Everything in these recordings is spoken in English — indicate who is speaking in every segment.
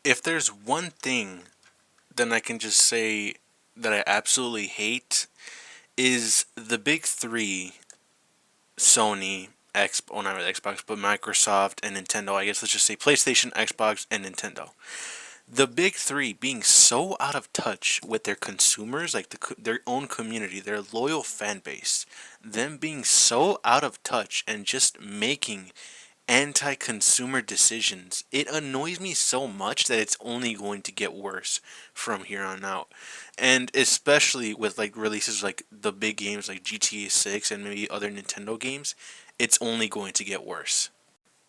Speaker 1: If there's one thing, then I can just say that I absolutely hate is the big three: Sony, not really Xbox, but Microsoft and Nintendo. I guess let's just say PlayStation, Xbox, and Nintendo. The big three being so out of touch with their consumers, like their own community, their loyal fan base, them being so out of touch and just making anti-consumer decisions. It annoys me so much that it's only going to get worse from here on out. And especially with like releases like the big games like GTA 6 and maybe other Nintendo games, it's only going to get worse.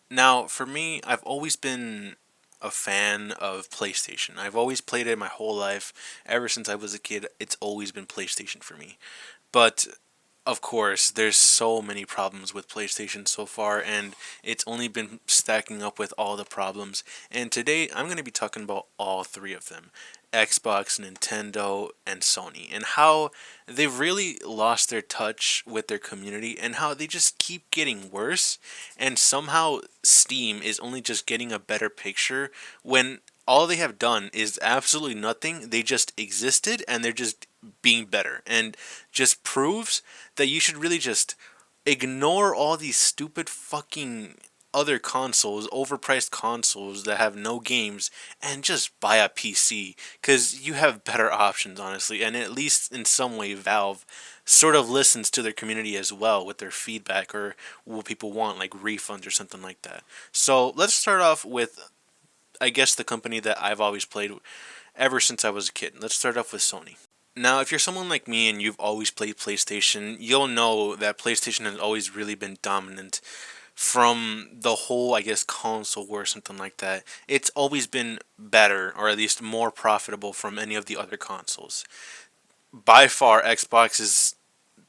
Speaker 1: Now, for me, I've always been a fan of PlayStation. I've always played it my whole life. Ever since I was a kid, it's always been PlayStation for me. But of course, there's so many problems with PlayStation so far, and it's only been stacking up with all the problems. And today, I'm going to be talking about all three of them: Xbox, Nintendo, and Sony, and how they've really lost their touch with their community, and how they just keep getting worse, and somehow Steam is only just getting a better picture when all they have done is absolutely nothing. They just existed and they're just being better, and just proves that you should really just ignore all these stupid fucking other consoles, overpriced consoles that have no games, and just buy a PC because you have better options, honestly. And at least in some way, Valve sort of listens to their community as well with their feedback or what people want, like refunds or something like that. So let's start off with, I guess, the company that I've always played ever since I was a kid. Let's start off with Sony. Now, if you're someone like me and you've always played PlayStation, you'll know that PlayStation has always really been dominant from the whole, I guess, console war or something like that. It's always been better, or at least more profitable from any of the other consoles. By far, Xbox is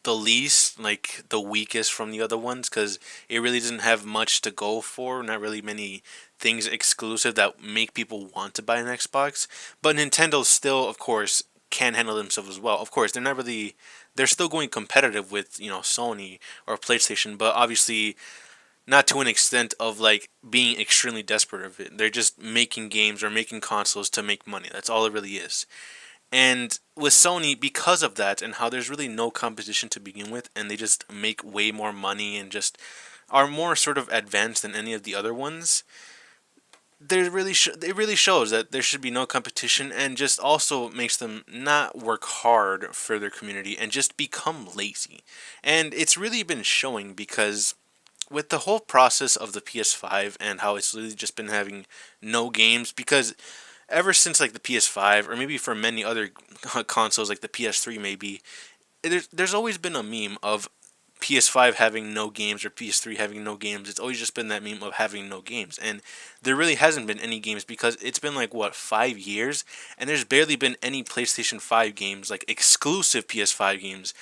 Speaker 1: the least, like the weakest from the other ones, because it really doesn't have much to go for, not really many things exclusive that make people want to buy an Xbox. But Nintendo still, of course, can handle themselves as well. Of course, they're still going competitive with, Sony or PlayStation, but obviously not to an extent of like being extremely desperate of it. They're just making games or making consoles to make money. That's all it really is. And with Sony, because of that and how there's really no competition to begin with, and they just make way more money and just are more sort of advanced than any of the other ones, it really shows that there should be no competition, and just also makes them not work hard for their community and just become lazy. And it's really been showing because with the whole process of the PS5 and how it's really just been having no games, because ever since like the PS5 or maybe for many other consoles like the PS3 maybe, there's always been a meme of PS5 having no games or PS3 having no games. It's always just been that meme of having no games, and there really hasn't been any games because it's been like what, 5 years, and there's barely been any PlayStation 5 games, like exclusive PS5 games,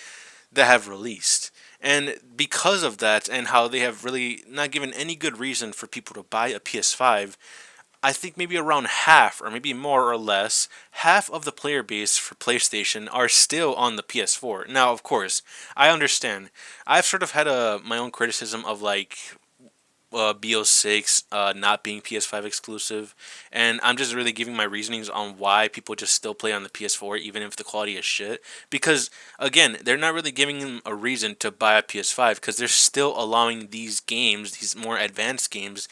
Speaker 1: that have released. And because of that, and how they have really not given any good reason for people to buy a PS5, I think maybe around half, or maybe more or less, half of the player base for PlayStation are still on the PS4. Now, of course, I understand. I've sort of had my own criticism of like BO6 not being PS5 exclusive, and I'm just really giving my reasonings on why people just still play on the PS4 even if the quality is shit. Because again, they're not really giving them a reason to buy a PS5 because they're still allowing these games, these more advanced games,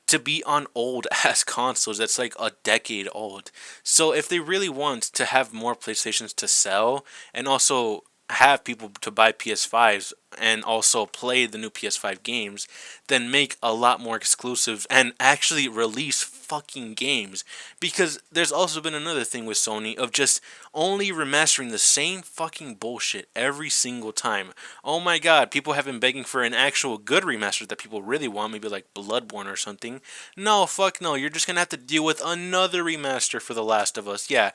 Speaker 1: to be on old ass consoles that's like a decade old. So if they really want to have more PlayStations to sell and also have people to buy PS5s and also play the new PS5 games, then make a lot more exclusives and actually release fucking games. Because there's also been another thing with Sony of just only remastering the same fucking bullshit every single time. Oh my god, people have been begging for an actual good remaster that people really want, maybe like Bloodborne or something. No, fuck no, you're just gonna have to deal with another remaster for The Last of Us. Yeah,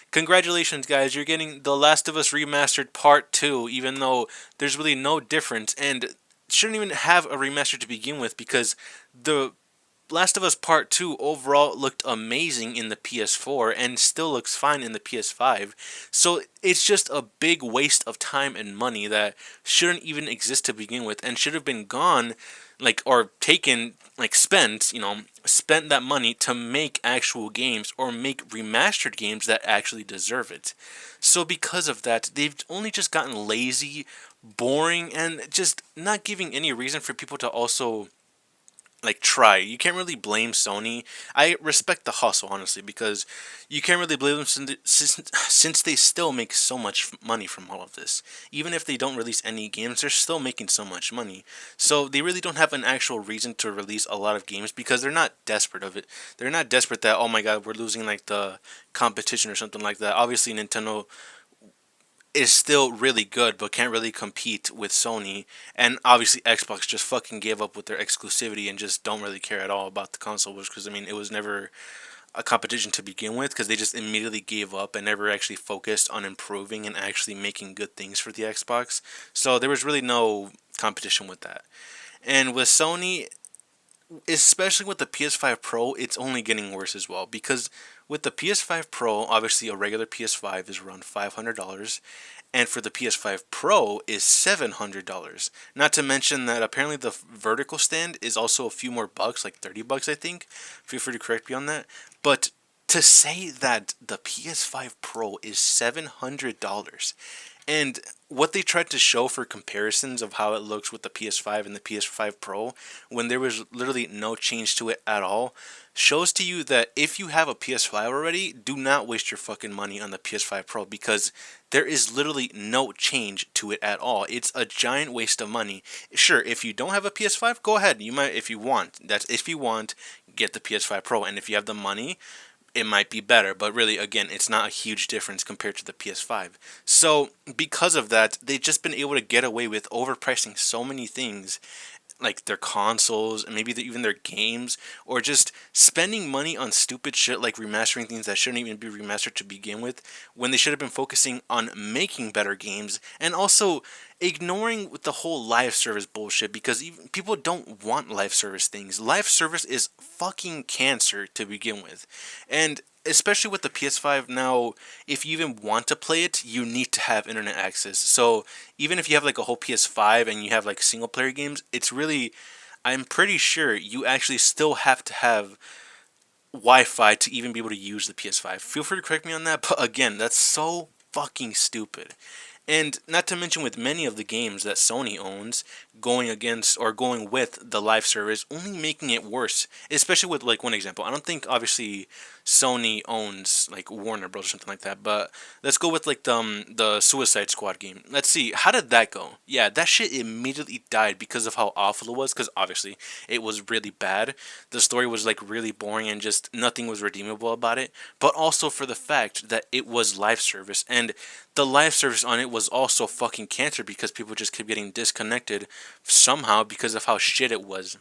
Speaker 1: congratulations, guys. You're getting The Last of Us Remastered Part 2, even though there's really no difference and shouldn't even have a remaster to begin with because the Last of Us Part 2 overall looked amazing in the PS4 and still looks fine in the PS5. So it's just a big waste of time and money that shouldn't even exist to begin with and should have been gone, like, or taken, like, spent, spent that money to make actual games or make remastered games that actually deserve it. So because of that, they've only just gotten lazy, boring, and just not giving any reason for people to also like try. You can't really blame Sony. I respect the hustle, honestly, because you can't really blame them since they still make so much money from all of this. Even if they don't release any games, they're still making so much money. So they really don't have an actual reason to release a lot of games because they're not desperate of it. They're not desperate that, oh my god, we're losing like the competition or something like that. Obviously Nintendo is still really good but can't really compete with Sony, and obviously Xbox just fucking gave up with their exclusivity and just don't really care at all about the console, because I mean it was never a competition to begin with, because they just immediately gave up and never actually focused on improving and actually making good things for the Xbox. So there was really no competition with that. And with Sony, especially with the PS5 Pro, it's only getting worse as well, because with the PS5 Pro, obviously a regular PS5 is around $500, and for the PS5 Pro is $700. Not to mention that apparently the vertical stand is also a few more bucks, like $30 I think. Feel free to correct me on that. But to say that the PS5 Pro is $700, and what they tried to show for comparisons of how it looks with the PS5 and the PS5 Pro, when there was literally no change to it at all, shows to you that if you have a PS5 already, do not waste your fucking money on the PS5 Pro, because there is literally no change to it at all. It's a giant waste of money. Sure, if you don't have a PS5, go ahead. You might, if you want. That's if you want, get the PS5 Pro, and if you have the money, it might be better, but really, again, it's not a huge difference compared to the PS5. So, because of that, they've just been able to get away with overpricing so many things, like their consoles and maybe even their games, or just spending money on stupid shit like remastering things that shouldn't even be remastered to begin with, when they should have been focusing on making better games, and also ignoring with the whole live service bullshit, because even people don't want live service things. Live service is fucking cancer to begin with. And especially with the PS5 now, if you even want to play it, you need to have internet access. So even if you have like a whole PS5 and you have like single player games, it's really, I'm pretty sure you actually still have to have Wi-Fi to even be able to use the PS5. Feel free to correct me on that, but again, that's so fucking stupid. And not to mention with many of the games that Sony owns, going against or going with the live service, only making it worse. Especially with like one example. I don't think obviously Sony owns like Warner Bros. Or something like that, but let's go with like the Suicide Squad game. Let's see, how did that go? Yeah, that shit immediately died because of how awful it was, because obviously it was really bad. The story was like really boring and just nothing was redeemable about it, but also for the fact that it was live service, and the live service on it was also fucking cancer, because people just kept getting disconnected somehow because of how shit it was.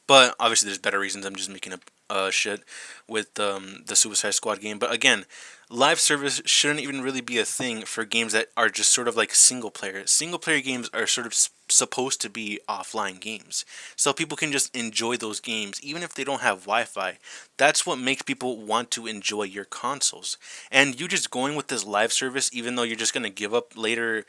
Speaker 1: But obviously, there's better reasons. I'm just making up shit with the Suicide Squad game. But again, live service shouldn't even really be a thing for games that are just sort of like single player. Single player games are sort of supposed to be offline games, so people can just enjoy those games even if they don't have Wi-Fi. That's what makes people want to enjoy your consoles. And you just going with this live service, even though you're just gonna give up later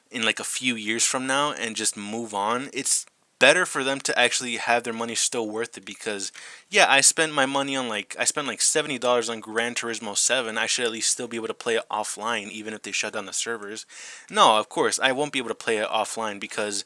Speaker 1: in like a few years from now and just move on, it's better for them to actually have their money still worth it, because yeah, I spent my money on like, I spent like $70 on Gran Turismo 7. I should at least still be able to play it offline even if they shut down the servers. No, of course I won't be able to play it offline, because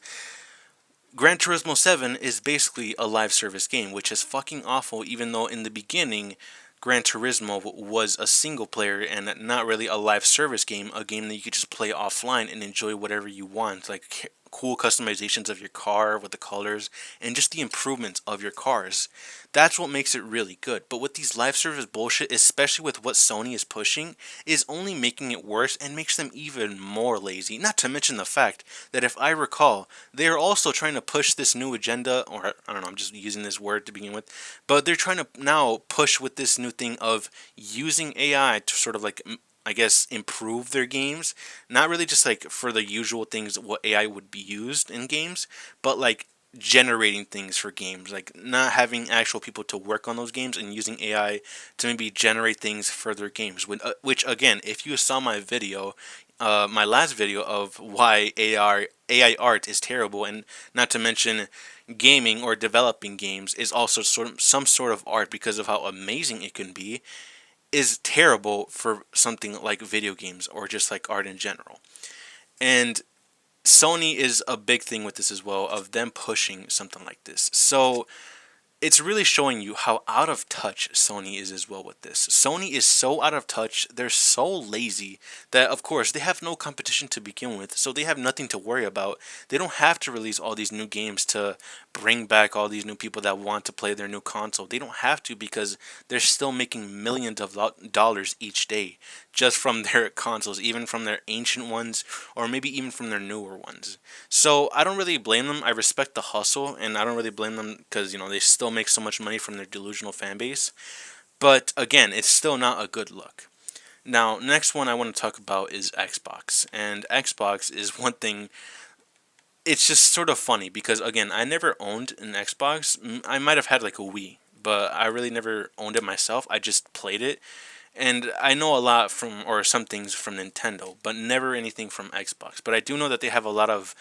Speaker 1: Gran Turismo 7 is basically a live service game, which is fucking awful, even though in the beginning Gran Turismo was a single player and not really a live service game, a game that you could just play offline and enjoy whatever you want, like cool customizations of your car with the colors and just the improvements of your cars. That's what makes it really good. But with these live service bullshit, especially with what Sony is pushing, is only making it worse and makes them even more lazy. Not to mention the fact that, if I recall, they are also trying to push this new agenda, or I don't know, I'm just using this word to begin with, but they're trying to now push with this new thing of using AI to sort of like, I guess, improve their games. Not really just like for the usual things what AI would be used in games, but like generating things for games, like not having actual people to work on those games and using AI to maybe generate things for their games. Which again, if you saw my video, my last video of why AI art is terrible, and not to mention gaming or developing games is also some sort of art because of how amazing it can be, is terrible for something like video games or just like art in general. And Sony is a big thing with this as well, of them pushing something like this. So it's really showing you how out of touch Sony is as well with this. Sony is so out of touch, they're so lazy that, of course, they have no competition to begin with, so they have nothing to worry about. They don't have to release all these new games to bring back all these new people that want to play their new console. They don't have to, because they're still making millions of dollars each day just from their consoles, even from their ancient ones, or maybe even from their newer ones. So I don't really blame them. I respect the hustle, and I don't really blame them because, they still make so much money from their delusional fan base. But again, it's still not a good look. Now, next one I want to talk about is Xbox. And Xbox is one thing, it's just sort of funny because, again, I never owned an Xbox. I might have had like a Wii, but I really never owned it myself. I just played it. And I know a lot from, or some things from Nintendo, but never anything from Xbox. But I do know that they have a lot of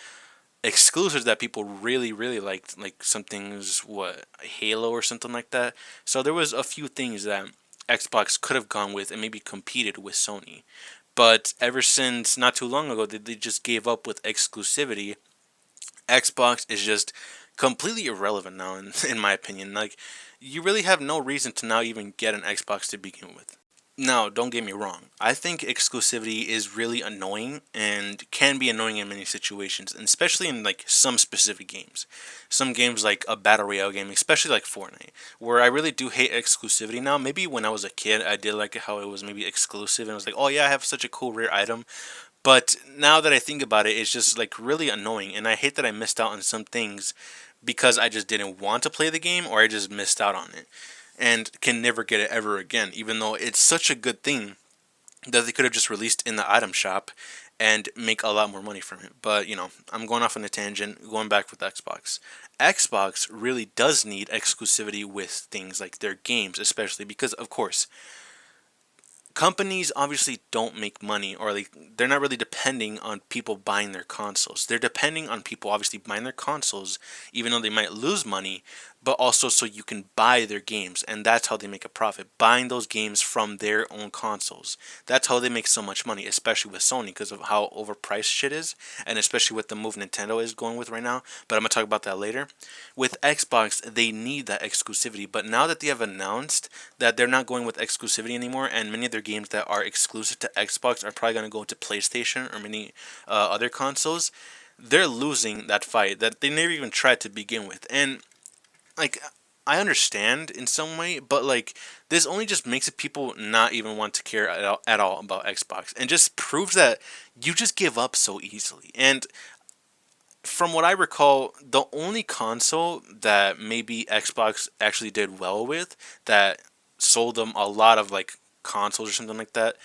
Speaker 1: exclusives that people really, really liked, like some things, what, Halo or something like that. So there was a few things that Xbox could have gone with and maybe competed with Sony. But ever since not too long ago, they just gave up with exclusivity. Xbox is just completely irrelevant now, in my opinion. Like, you really have no reason to now even get an Xbox to begin with. Now, don't get me wrong. I think exclusivity is really annoying and can be annoying in many situations, and especially in like some specific games. Some games like a battle royale game, especially like Fortnite, where I really do hate exclusivity now. Maybe when I was a kid, I did like how it was maybe exclusive, and I was like, oh yeah, I have such a cool rare item. But now that I think about it, it's just like really annoying, and I hate that I missed out on some things because I just didn't want to play the game, or I just missed out on it and can never get it ever again, even though it's such a good thing that they could have just released in the item shop and make a lot more money from it. But, I'm going off on a tangent, going back with Xbox. Xbox really does need exclusivity with things like their games, especially because, of course, companies obviously don't make money, or like they're not really depending on people buying their consoles. They're depending on people obviously buying their consoles, even though they might lose money, but also so you can buy their games, and that's how they make a profit, buying those games from their own consoles. That's how they make so much money, especially with Sony, because of how overpriced shit is, and especially with the move Nintendo is going with right now, but I'm going to talk about that later. With Xbox, they need that exclusivity, but now that they have announced that they're not going with exclusivity anymore, and many of their games that are exclusive to Xbox are probably going to go to PlayStation or many other consoles, they're losing that fight that they never even tried to begin with. And like, I understand in some way, but like, this only just makes it people not even want to care at all about Xbox, and just proves that you just give up so easily. And from what I recall, the only console that maybe Xbox actually did well with, that sold them a lot of like consoles or something like that,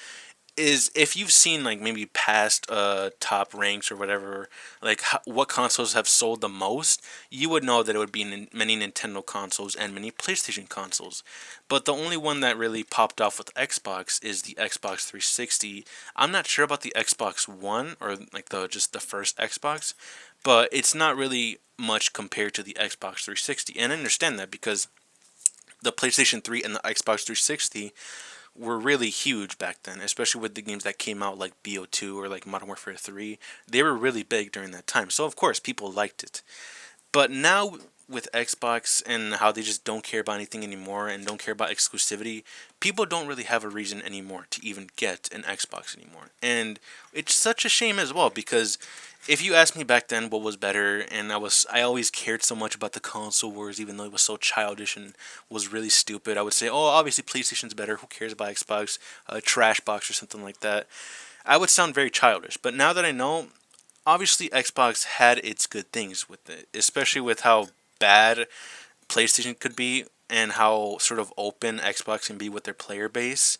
Speaker 1: is if you've seen like maybe past top ranks or whatever, like what consoles have sold the most, you would know that it would be many Nintendo consoles and many PlayStation consoles. But the only one that really popped off with Xbox is the Xbox 360. I'm not sure about the Xbox One, or like the first Xbox, but it's not really much compared to the Xbox 360. And I understand that because the PlayStation 3 and the Xbox 360 were really huge back then, especially with the games that came out like BO2 or like Modern Warfare 3. They were really big during that time, so of course people liked it. But now with Xbox and how they just don't care about anything anymore and don't care about exclusivity, people don't really have a reason anymore to even get an Xbox anymore. And it's such a shame as well, because if you asked me back then what was better, and I always cared so much about the console wars, even though it was so childish and was really stupid, I would say, oh, obviously PlayStation's better, who cares about Xbox, a trash box or something like that. I would sound very childish, but now that I know, obviously Xbox had its good things with it, especially with how bad PlayStation could be and how sort of open Xbox can be with their player base.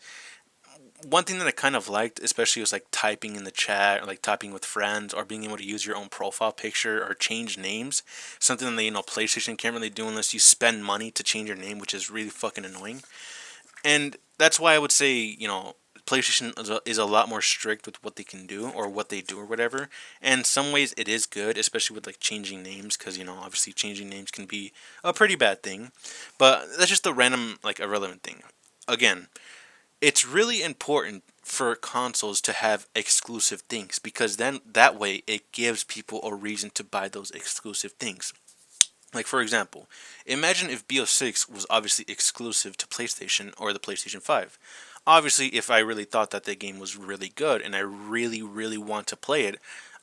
Speaker 1: One thing that I kind of liked, especially, was like typing in the chat, or like typing with friends, or being able to use your own profile picture or change names. Something that PlayStation can't really do unless you spend money to change your name, which is really fucking annoying. And that's why I would say, PlayStation is a lot more strict with what they can do or what they do or whatever. And some ways it is good, especially with like changing names, because obviously changing names can be a pretty bad thing. But that's just a random like irrelevant thing. Again, it's really important for consoles to have exclusive things because then that way it gives people a reason to buy those exclusive things. Like, for example, imagine if BO6 was obviously exclusive to PlayStation or the PlayStation 5. Obviously, if I really thought that the game was really good and I really, really want to play it,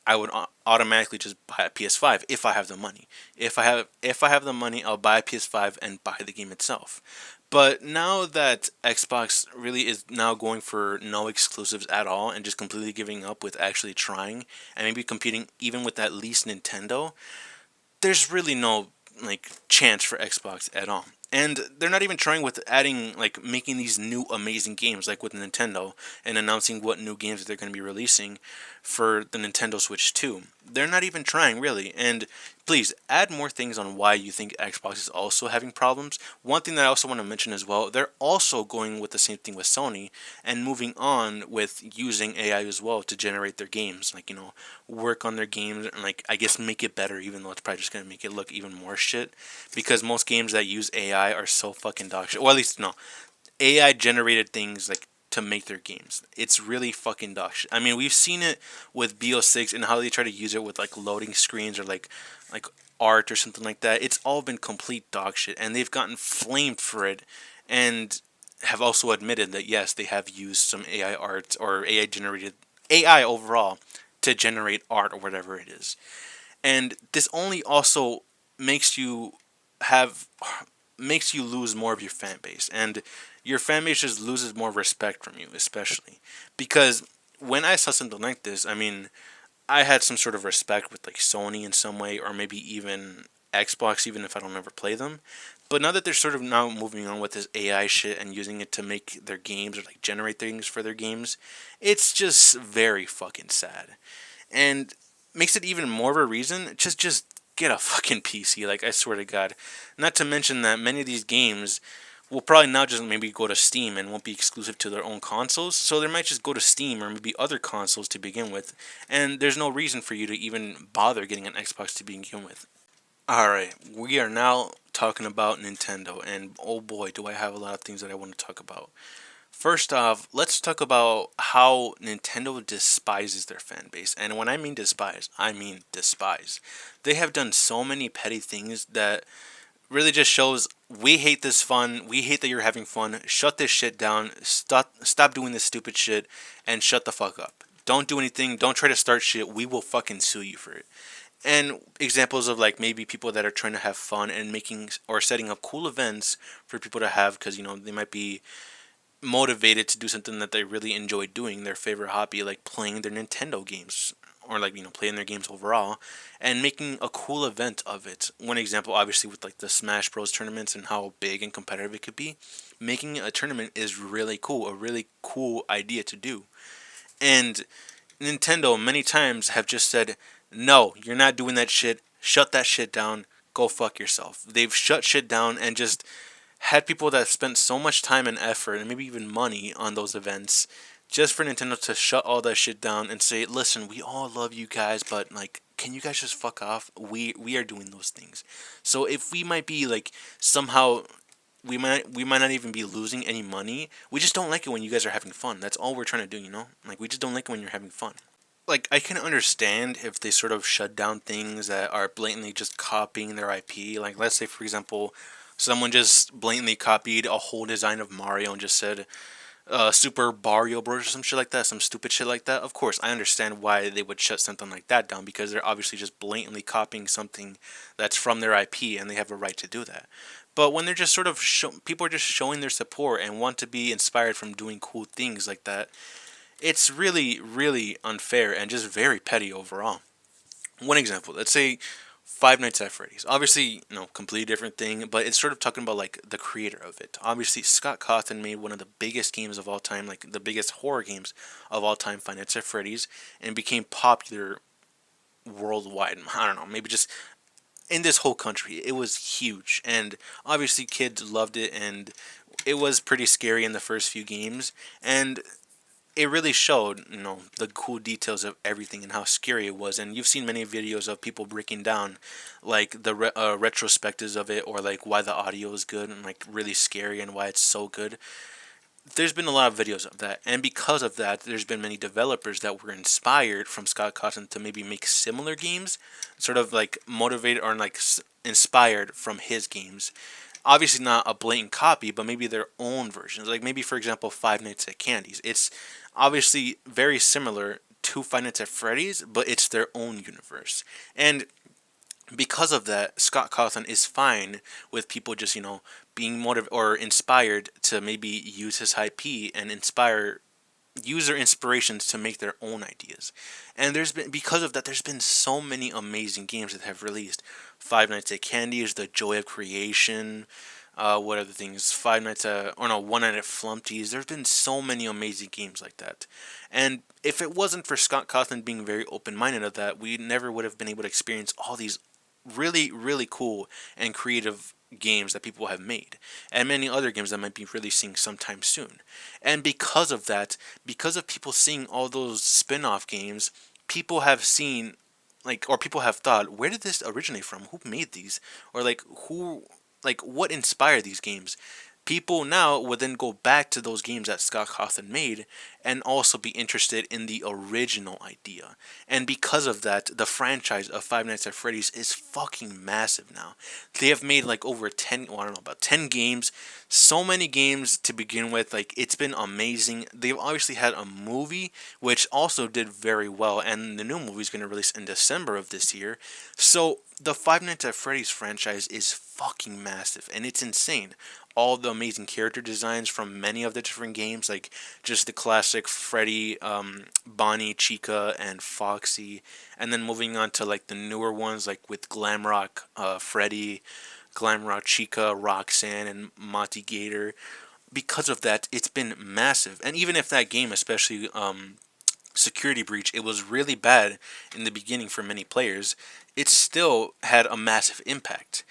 Speaker 1: I would automatically just buy a PS5 if I have the money. If I have the money, I'll buy a PS5 and buy the game itself. But now that Xbox really is now going for no exclusives at all and just completely giving up with actually trying and maybe competing even with at least Nintendo, there's really no like chance for Xbox at all. And they're not even trying with adding like making these new amazing games like with Nintendo and announcing what new games they're going to be releasing for the Nintendo Switch 2. They're not even trying really. And please add more things on why you think Xbox is also having problems. One thing that I also want to mention as well, they're also going with the same thing with Sony and moving on with using AI as well to generate their games. Like, work on their games and like I guess make it better, even though it's probably just gonna make it look even more shit. Because most games that use AI are so fucking dog shit. Well, at least no, AI generated things like to make their games. It's really fucking dog shit. I mean, we've seen it with BO6 and how they try to use it with like loading screens or like art or something like that. It's all been complete dog shit, and they've gotten flamed for it, and have also admitted that yes, they have used some AI art or AI generated AI overall to generate art or whatever it is. And this only also makes you have makes you lose more of your fan base, and your fan base just loses more respect from you, especially because when I saw something like this, I mean, I had some sort of respect with like Sony in some way, or maybe even Xbox, even if I don't ever play them. But now that they're sort of now moving on with this AI shit and using it to make their games or like generate things for their games, it's just very fucking sad. And makes it even more of a reason just get a fucking PC. Like I swear to God. Not to mention that many of these games will probably now just maybe go to Steam and won't be exclusive to their own consoles. So they might just go to Steam or maybe other consoles to begin with. And there's no reason for you to even bother getting an Xbox to begin with. Alright, we are now talking about Nintendo. And oh boy, do I have a lot of things that I want to talk about. First off, let's talk about how Nintendo despises their fan base. And when I mean despise, I mean despise. They have done so many petty things that really just shows we hate this fun. We hate that you're having fun. Shut this shit down. Stop doing this stupid shit and shut the fuck up. Don't do anything. Don't try to start shit. We will fucking sue you for it. And examples of like maybe people that are trying to have fun and making or setting up cool events for people to have because they might be motivated to do something that they really enjoy doing, their favorite hobby, like playing their Nintendo games or like playing their games overall and making a cool event of it. One example obviously with like the Smash Bros tournaments and how big and competitive it could be. Making a tournament is really cool, a really cool idea to do. And Nintendo many times have just said, "No, you're not doing that shit. Shut that shit down. Go fuck yourself." They've shut shit down and just had people that spent so much time and effort and maybe even money on those events just for Nintendo to shut all that shit down and say, "Listen, we all love you guys, but like, can you guys just fuck off? We are doing those things." So if we might be like somehow we might not even be losing any money. We just don't like it when you guys are having fun. That's all we're trying to do. Like we just don't like it when you're having fun. Like I can understand if they sort of shut down things that are blatantly just copying their IP. Like let's say for example, someone just blatantly copied a whole design of Mario and just said Super Mario Bros. Or some shit like that, some stupid shit like that. Of course, I understand why they would shut something like that down because they're obviously just blatantly copying something that's from their IP and they have a right to do that. But when they're just sort of people are just showing their support and want to be inspired from doing cool things like that, it's really, really unfair and just very petty overall. One example, let's say Five Nights at Freddy's. Obviously, completely different thing, but it's sort of talking about like the creator of it. Obviously, Scott Cawthon made one of the biggest games of all time, like the biggest horror games of all time, Five Nights at Freddy's, and became popular worldwide. I don't know, maybe just in this whole country. It was huge, and obviously kids loved it, and it was pretty scary in the first few games, and it really showed, the cool details of everything and how scary it was. And you've seen many videos of people breaking down, like the retrospectives of it, or like why the audio is good and like really scary and why it's so good. There's been a lot of videos of that, and because of that, there's been many developers that were inspired from Scott Cawthon to maybe make similar games, sort of like motivated or like inspired from his games. Obviously, not a blatant copy, but maybe their own versions. Like maybe, for example, Five Nights at Candy's. It's obviously very similar to Five Nights at Freddy's, but it's their own universe. And because of that, Scott Cawthon is fine with people just, being motivated or inspired to maybe use his IP and inspire user inspirations to make their own ideas. And because of that, there's been so many amazing games that have released. Five Nights at Candy's, The Joy of Creation. What other things? Five Nights at, or no, One Night at Flumpty's. There's been so many amazing games like that. And if it wasn't for Scott Cawthon being very open-minded of that, we never would have been able to experience all these really, really cool and creative games that people have made, and many other games that might be releasing sometime soon. And because of that, because of people seeing all those spin-off games, people have seen, like, or people have thought, where did this originate from? Who made these? Or like, what inspired these games? People now would then go back to those games that Scott Cawthon made and also be interested in the original idea. And because of that, the franchise of Five Nights at Freddy's is fucking massive now. They have made like over 10, well, I don't know, about 10 games. So many games to begin with. Like, it's been amazing. They've obviously had a movie, which also did very well. And the new movie is going to release in December of this year. So the Five Nights at Freddy's franchise is fucking massive. And it's insane. All the amazing character designs from many of the different games, like just the classic Freddy, Bonnie, Chica, and Foxy, and then moving on to like the newer ones, like with Glamrock, Freddy, Glamrock, Chica, Roxanne, and Monty Gator. Because of that, it's been massive. And even if that game, especially Security Breach, it was really bad in the beginning for many players, it still had a massive impact.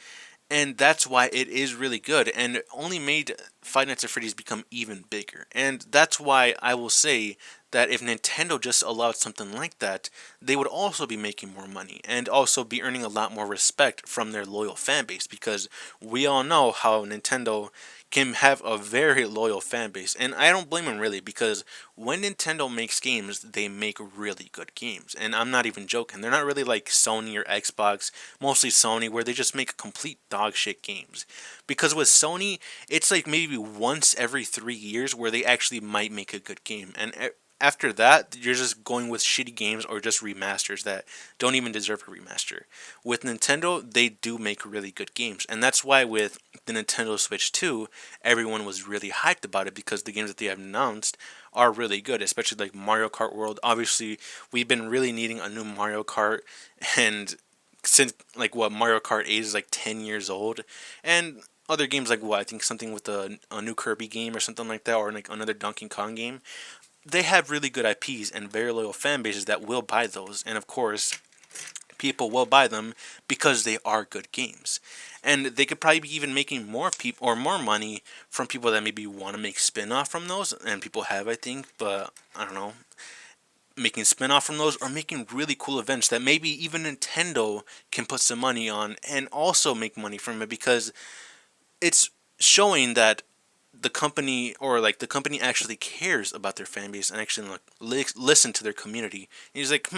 Speaker 1: And that's why it is really good, and it only made Five Nights at Freddy's become even bigger. And that's why I will say that if Nintendo just allowed something like that, they would also be making more money and also be earning a lot more respect from their loyal fan base, because we all know how Nintendo can have a very loyal fan base. And I don't blame them really, because when Nintendo makes games, they make really good games. And I'm not even joking. They're not really like Sony or Xbox, mostly Sony, where they just make complete dog shit games. Because with Sony, it's like maybe once every 3 years where they actually might make a good game. And after that, you're just going with shitty games or just remasters that don't even deserve a remaster. With Nintendo, they do make really good games. And that's why with the Nintendo Switch 2, everyone was really hyped about it, because the games that they have announced are really good, especially like Mario Kart World. Obviously, we've been really needing a new Mario Kart, and since like what Mario Kart 8 is like 10 years old, and other games like what I think something with a new Kirby game or something like that, or like another Donkey Kong game. They have really good IPs and very loyal fan bases that will buy those, and of course, people will buy them because they are good games. And they could probably be even making more people or more money from people that maybe want to make spin-off from those, and people have, I think, but I don't know, making spin-off from those, or making really cool events that maybe even Nintendo can put some money on and also make money from it, because it's showing that the company, or like the company, actually cares about their fan base and actually like listen to their community. And he's like,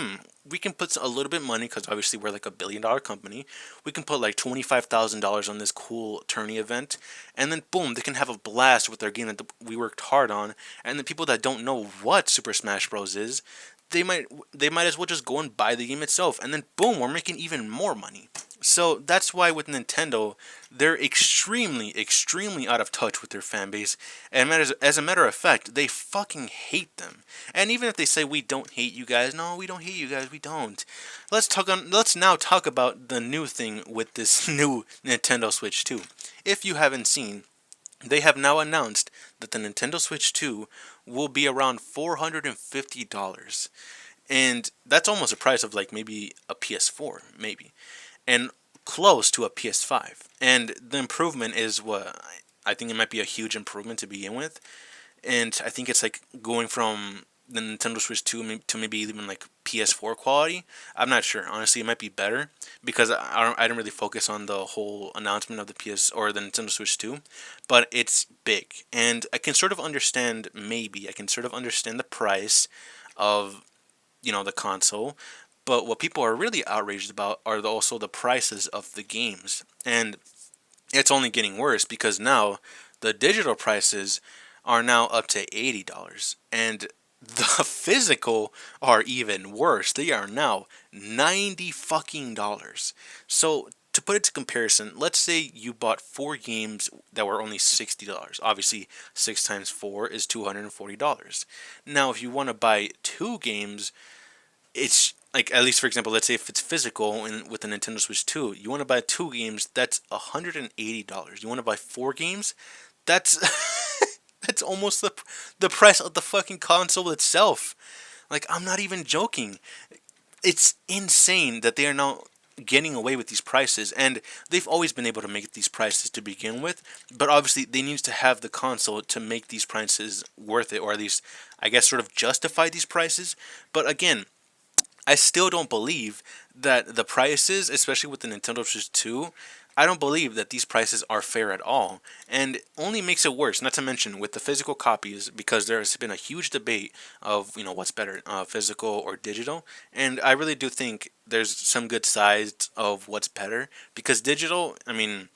Speaker 1: we can put a little bit of money, because obviously we're like $1 billion company. We can put like $25,000 on this cool tourney event, and then boom, they can have a blast with their game that we worked hard on. And the people that don't know what Super Smash Bros is, they might as well just go and buy the game itself, and then boom, we're making even more money. So that's why with Nintendo, they're extremely, extremely out of touch with their fan base, and as a matter of fact, they fucking hate them. And even if they say we don't hate you guys, no, we don't hate you guys, we don't. Let's now talk about the new thing with this new Nintendo Switch 2. If you haven't seen, they have now announced that the Nintendo Switch 2 will be around $450. And that's almost the price of like maybe a PS4, maybe. And close to a PS5. And the improvement is I think it might be a huge improvement to begin with. And I think it's like going from the Nintendo Switch 2 to maybe even like PS4 quality. I'm not sure. Honestly, it might be better because I didn't really focus on the whole announcement of the PS or the Nintendo Switch 2, but it's big, and I can sort of understand. Maybe I can sort of understand the price of the console, but what people are really outraged about are also the prices of the games, and it's only getting worse because now the digital prices are now up to $80, and the physical are even worse. They are now 90 fucking dollars. So to put it to comparison, let's say you bought 4 games that were only $60. Obviously, 6 times 4 is $240. Now, if you want to buy 2 games, it's like, at least for example, let's say if it's physical and with the Nintendo Switch 2, you want to buy 2 games, that's $180. You want to buy 4 games, that's that's almost the price of the fucking console itself. Like, I'm not even joking. It's insane that they are now getting away with these prices, and they've always been able to make these prices to begin with, but obviously they need to have the console to make these prices worth it, or at least I guess sort of justify these prices. But again, I still don't believe that the prices, especially with the Nintendo Switch 2, I don't believe that these prices are fair at all, and only makes it worse. Not to mention with the physical copies, because there has been a huge debate of what's better, physical or digital, and I really do think there's some good sides of what's better, because digital, I mean,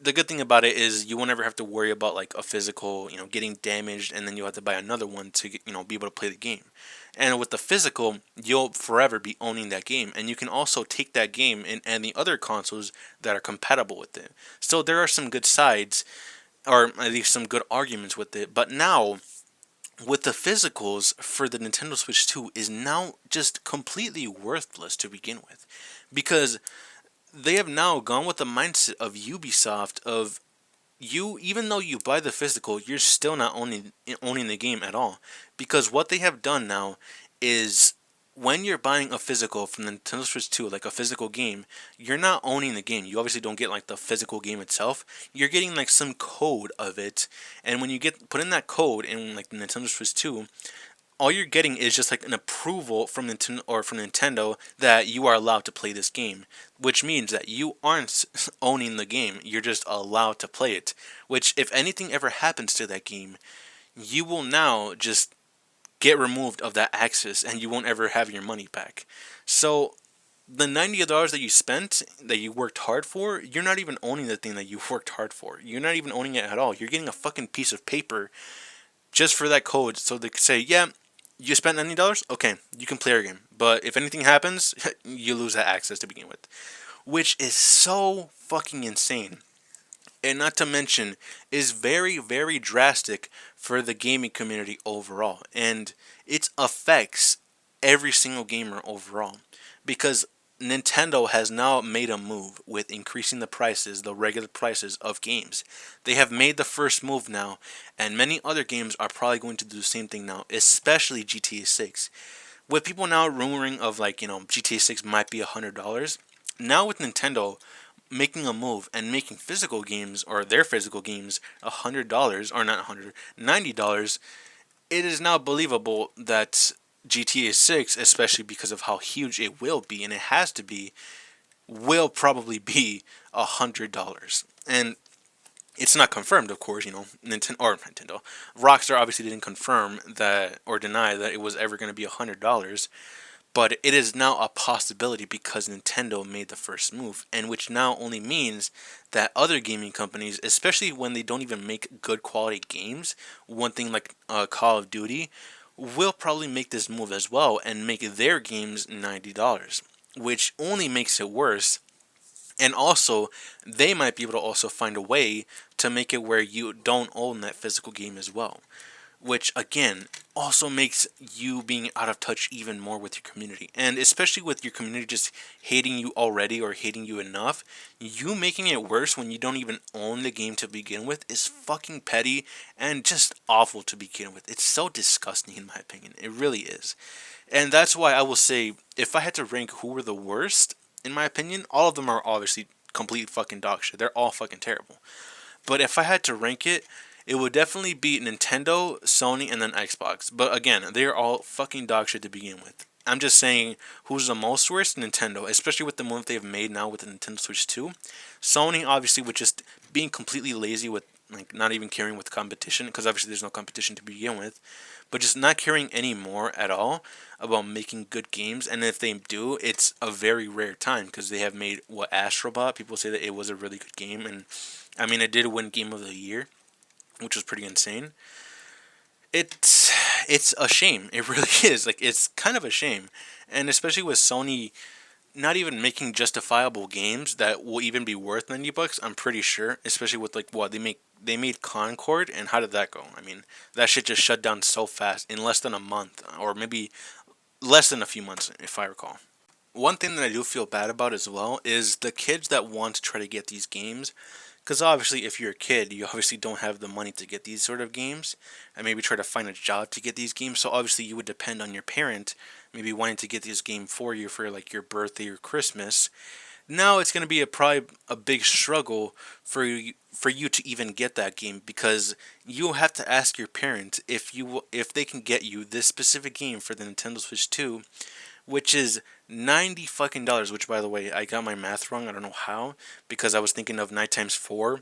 Speaker 1: the good thing about it is you won't ever have to worry about like a physical, getting damaged, and then you have to buy another one to be able to play the game. And with the physical, you'll forever be owning that game, and you can also take that game in any other consoles that are compatible with it. So there are some good sides, or at least some good arguments with it. But now, with the physicals for the Nintendo Switch 2 is now just completely worthless to begin with, because they have now gone with the mindset of Ubisoft of, you, even though you buy the physical, you're still not owning the game at all, because what they have done now is, when you're buying a physical from the Nintendo Switch 2, like a physical game, you're not owning the game. You obviously don't get like the physical game itself. You're getting like some code of it, and when you put in that code in like the Nintendo Switch 2, all you're getting is just like an approval from Nintendo that you are allowed to play this game, which means that you aren't owning the game. You're just allowed to play it. Which, if anything ever happens to that game, you will now just get removed of that access, and you won't ever have your money back. So the $90 that you spent, that you worked hard for, you're not even owning the thing that you worked hard for. You're not even owning it at all. You're getting a fucking piece of paper just for that code, so they could say, yeah, you spent $90? Okay, you can play our game. But if anything happens, you lose that access to begin with. Which is so fucking insane. And not to mention, is very, very drastic for the gaming community overall. And it affects every single gamer overall. Because Nintendo has now made a move with increasing the regular prices of games. They have made the first move now, and many other games are probably going to do the same thing now, especially GTA 6. With people now rumoring of like, GTA 6 might be $100. Now with Nintendo making a move and making physical games, or their physical games, $100, or not 100, $90, it is now believable that GTA 6, especially because of how huge it will be, and it has to be, will probably be $100. And it's not confirmed, of course, Nintendo. Rockstar obviously didn't confirm that or deny that it was ever going to be $100, but it is now a possibility because Nintendo made the first move, and which now only means that other gaming companies, especially when they don't even make good quality games, one thing like Call of Duty, will probably make this move as well and make their games $90, which only makes it worse. And also, they might be able to also find a way to make it where you don't own that physical game as well, which again also makes you being out of touch even more with your community, and especially with your community just hating you already or hating you enough, you making it worse when you don't even own the game to begin with is fucking petty and just awful to begin with. It's so disgusting in my opinion. It really is. And that's why I will say, if I had to rank who were the worst, in my opinion, all of them are obviously complete fucking dog shit. They're all fucking terrible. But if I had to rank it, it would definitely be Nintendo, Sony, and then Xbox. But again, they're all fucking dog shit to begin with. I'm just saying who's the most worst? Nintendo, especially with the move they've made now with the Nintendo Switch 2. Sony, obviously, with just being completely lazy with like not even caring with competition, because obviously there's no competition to begin with, but just not caring anymore at all about making good games. And if they do, it's a very rare time because they have made what Astrobot. People say that it was a really good game, and I mean it did win Game of the Year, which was pretty insane. It's a shame. It really is. Like it's kind of a shame, and especially with Sony not even making justifiable games that will even be worth $90. I'm pretty sure, especially with like what they made Concord, and how did that go? I mean, that shit just shut down so fast in less than a month, or maybe less than a few months, if I recall. One thing that I do feel bad about as well is the kids that want to try to get these games. Because obviously, if you're a kid, you obviously don't have the money to get these sort of games, and maybe try to find a job to get these games. So obviously, you would depend on your parent, maybe wanting to get this game for you for like your birthday or Christmas. Now it's going to be probably a big struggle for you to even get that game, because you have to ask your parents if they can get you this specific game for the Nintendo Switch 2, which is $90 fucking, which by the way, I got my math wrong. I don't know how, because I was thinking of 9 times 4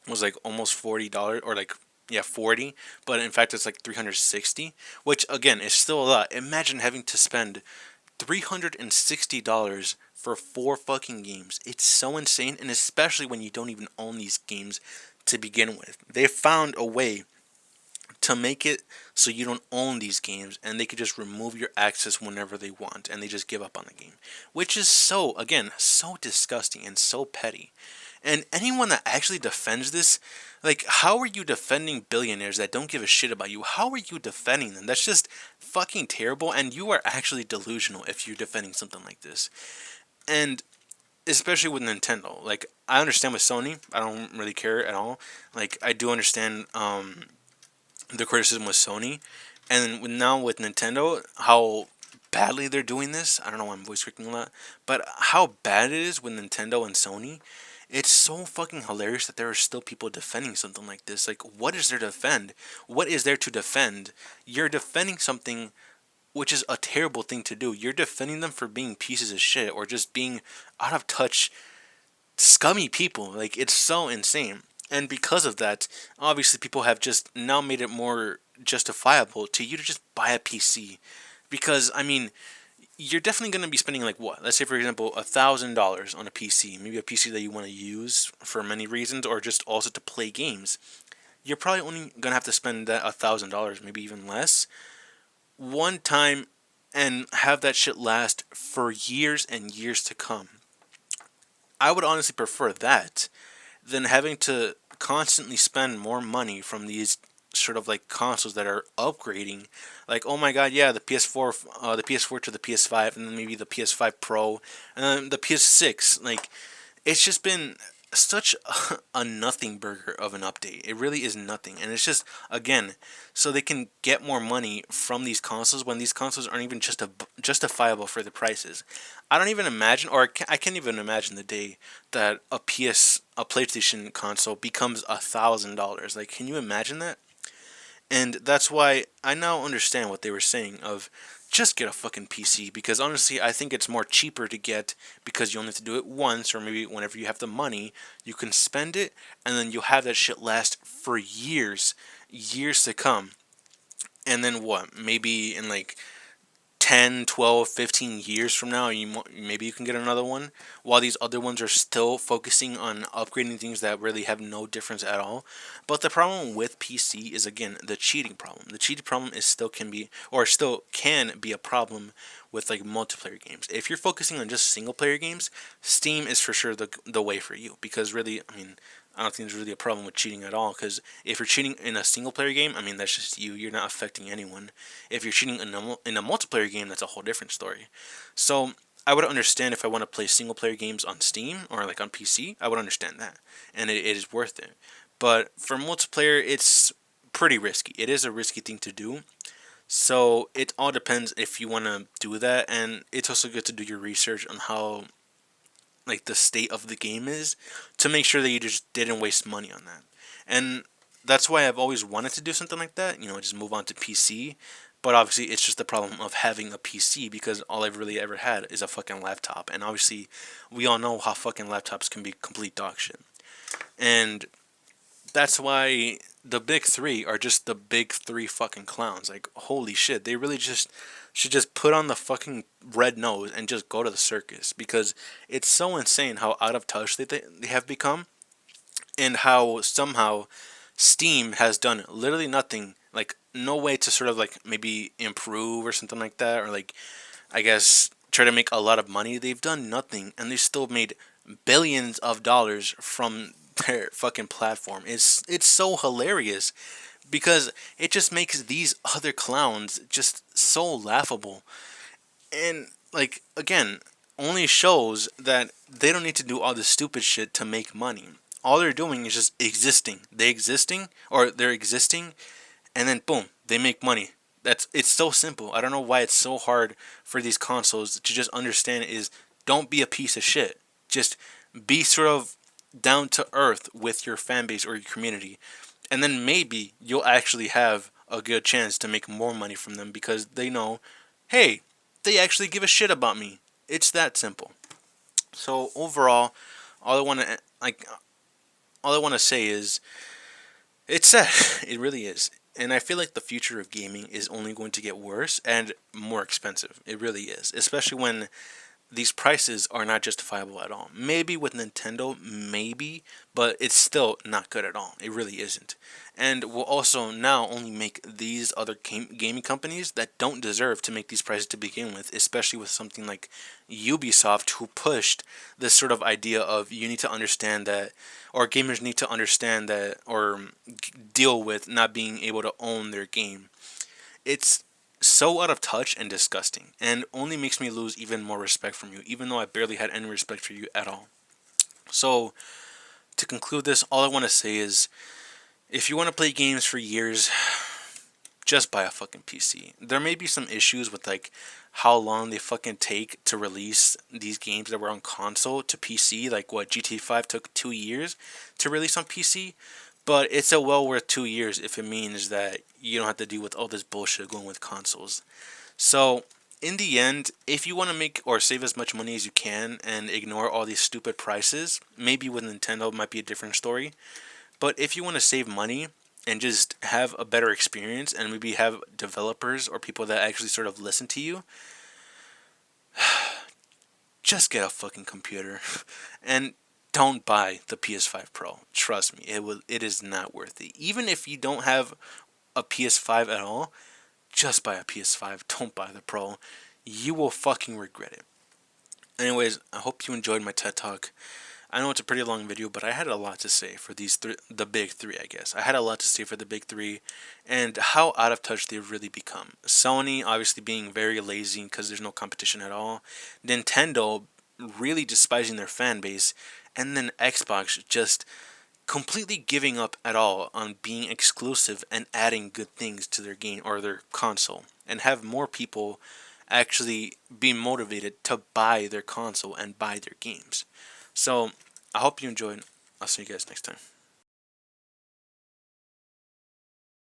Speaker 1: was like almost $40, or like, yeah, 40, but in fact it's like 360, which again is still a lot. Imagine having to spend $360 for 4 fucking games. It's so insane, and especially when you don't even own these games to begin with. They found a way to make it so you don't own these games, and they could just remove your access whenever they want, and they just give up on the game, which is so, again, so disgusting and so petty. And anyone that actually defends this, like, how are you defending billionaires that don't give a shit about you? How are you defending them? That's just fucking terrible, and you are actually delusional if you're defending something like this. And especially with Nintendo, like, I understand with Sony, I don't really care at all. Like, I do understand the criticism with Sony, and now with Nintendo, how badly they're doing this. I don't know why I'm voice cracking a lot, but how bad it is with Nintendo and Sony. It's so fucking hilarious that there are still people defending something like this. Like, what is there to defend? What is there to defend? You're defending something which is a terrible thing to do. You're defending them for being pieces of shit or just being out of touch, scummy people. Like, it's so insane. And because of that, obviously people have just now made it more justifiable to you to just buy a PC. Because, I mean, you're definitely going to be spending like what? Let's say, for example, $1,000 on a PC. Maybe a PC that you want to use for many reasons, or just also to play games. You're probably only going to have to spend that $1,000, maybe even less, one time, and have that shit last for years and years to come. I would honestly prefer that than having to constantly spend more money from these sort of like consoles that are upgrading. Like, oh my god, yeah, the PS4, the PS4 to the PS5, and then maybe the PS5 Pro, and then the PS6. Like, it's just been such a nothing burger of an update. It really is nothing, and it's just, again, so they can get more money from these consoles when these consoles aren't even justifiable for the prices. I don't even imagine, or I can't even imagine the day that a PlayStation console becomes $1,000. Like, can you imagine that? And that's why I now understand what they were saying of just get a fucking PC, because honestly I think it's more cheaper to get, because you only have to do it once, or maybe whenever you have the money you can spend it, and then you'll have that shit last for years to come. And then what, maybe in like 10, 12, 15 years from now, maybe you can get another one, while these other ones are still focusing on upgrading things that really have no difference at all. But the problem with PC is, again, the cheating problem. The cheating problem is still can be a problem with like multiplayer games. If you're focusing on just single player games, Steam is for sure the way for you, because really, I mean, I don't think there's really a problem with cheating at all, because if you're cheating in a single player game, I mean, that's just you. You're not affecting anyone. If you're cheating in a multiplayer game, that's a whole different story. So I would understand if I want to play single player games on Steam or like on PC, I would understand that, and it is worth it. But for multiplayer, it's pretty risky. It is a risky thing to do. So it all depends if you want to do that, and it's also good to do your research on how like the state of the game is, to make sure that you just didn't waste money on that. And that's why I've always wanted to do something like that. You know, just move on to PC. But obviously, it's just the problem of having a PC because all I've really ever had is a fucking laptop, and obviously, we all know how fucking laptops can be complete dog shit. And that's why the big three are just the big three fucking clowns. Like, holy shit, they really just should just put on the fucking red nose and just go to the circus because it's so insane how out of touch they have become and how somehow Steam has done literally nothing, like no way to sort of like maybe improve or something like that, or like I guess try to make a lot of money. They've done nothing, and they still made billions of dollars from their fucking platform. It's so hilarious because it just makes these other clowns just so laughable, and like again, only shows that they don't need to do all this stupid shit to make money. All they're doing is just existing. They're existing, and then boom, they make money. It's so simple. I don't know why it's so hard for these consoles to just understand is don't be a piece of shit. Just be sort of down to earth with your fan base or your community. And then maybe you'll actually have a good chance to make more money from them because they know, hey, they actually give a shit about me. It's that simple. So overall, all I want to like all I want to say is it's sad. It really is. And I feel like the future of gaming is only going to get worse and more expensive. It really is. Especially when these prices are not justifiable at all. Maybe with Nintendo, maybe, but it's still not good at all. It really isn't. And will also now only make these other gaming companies that don't deserve to make these prices to begin with, especially with something like Ubisoft, who pushed this sort of idea of you need to understand that, or gamers need to understand that, or deal with not being able to own their game. It's so out of touch and disgusting, and only makes me lose even more respect from you, even though I barely had any respect for you at all. So, to conclude this, all I want to say is if you want to play games for years, just buy a fucking PC. There may be some issues with like how long they fucking take to release these games that were on console to PC. Like what GTA 5 took 2 years to release on PC, but it's a well worth 2 years if it means that you don't have to deal with all this bullshit going with consoles. So in the end, if you want to make or save as much money as you can and ignore all these stupid prices, maybe with Nintendo it might be a different story. But if you want to save money and just have a better experience and maybe have developers or people that actually sort of listen to you, just get a fucking computer and don't buy the PS5 Pro. Trust me, it is not worth it. Even if you don't have a PS5 at all, just buy a PS5. Don't buy the Pro. You will fucking regret it. Anyways, I hope you enjoyed my TED Talk. I know it's a pretty long video, but I had a lot to say for the big three, I guess. I had a lot to say for the big three and how out of touch they've really become. Sony obviously being very lazy because there's no competition at all. Nintendo really despising their fan base. And then Xbox just completely giving up at all on being exclusive and adding good things to their game or their console. And have more people actually be motivated to buy their console and buy their games. So, I hope you enjoyed. I'll see you guys next time.